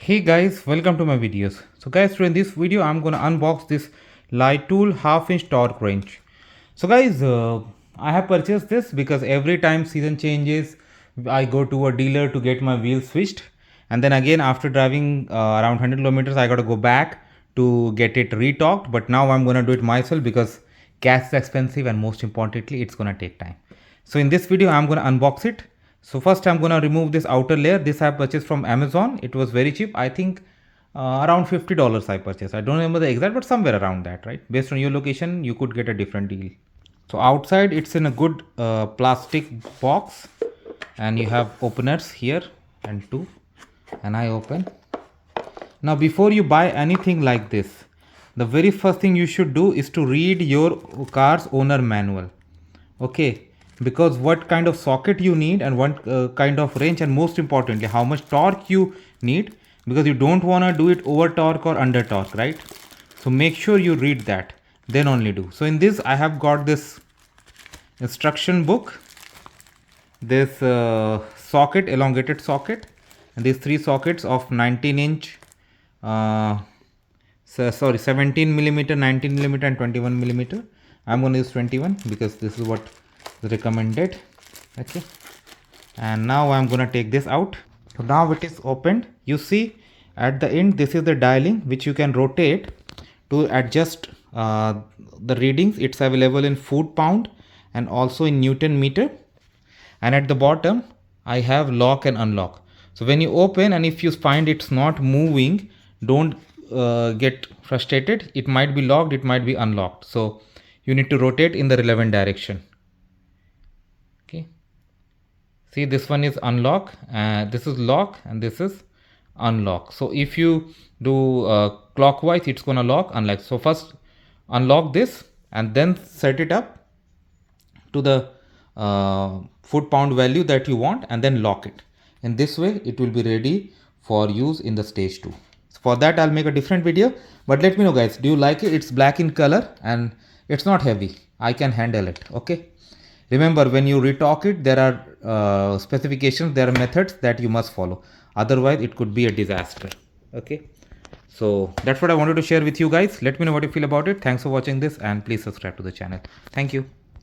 Hey guys, welcome to my videos. So guys, today in this video I'm gonna unbox this Lytool half-inch torque wrench. So guys, I have purchased this because every time season changes I go to a dealer to get my wheels switched, and then again after driving around 100 kilometers I gotta go back to get it retorqued. But now I'm gonna do it myself because gas is expensive and most importantly it's gonna take time. So in this video I'm gonna unbox it. So first I'm gonna remove this outer layer. This I purchased from Amazon. It was very cheap. I think around $50 I purchased. I don't remember the exact, but somewhere around that, right? Based on your location, you could get a different deal. So outside it's in a good plastic box, and you have openers here and two, and I open. Now before you buy anything like this, the very first thing you should do is to read your car's owner manual. Okay, because what kind of socket you need and what kind of range, and most importantly how much torque you need, because you don't want to do it over torque or under torque, right? So make sure you read that, then only do. So in this I have got this instruction book, this socket, elongated socket, and these three sockets of 19-inch 17 millimeter, 19 millimeter and 21 millimeter. I'm going to use 21 because this is what is recommended. Okay, and now I'm going to take this out. So now it is opened. You see at the end this is the dialing which you can rotate to adjust the readings. It's available in foot-pound and also in Newton meter. And at the bottom I have lock and unlock. So when you open and if you find it's not moving, don't get frustrated. It might be locked, it might be unlocked. So you need to rotate in the relevant direction. Okay, see, this one is unlock, this is lock, and this is unlock. So if you do clockwise, it's gonna lock, unlock. So first unlock this and then set it up to the foot-pound value that you want, and then lock it. In this way it will be ready for use in the stage 2. So for that I'll make a different video, but let me know guys, do you like it? It's black in color and it's not heavy. I can handle it. Okay, remember, when you retorque it, there are specifications, there are methods that you must follow, otherwise it could be a disaster. Okay, so that's what I wanted to share with you guys. Let me know what you feel about it. Thanks for watching this, and please subscribe to the channel. Thank you.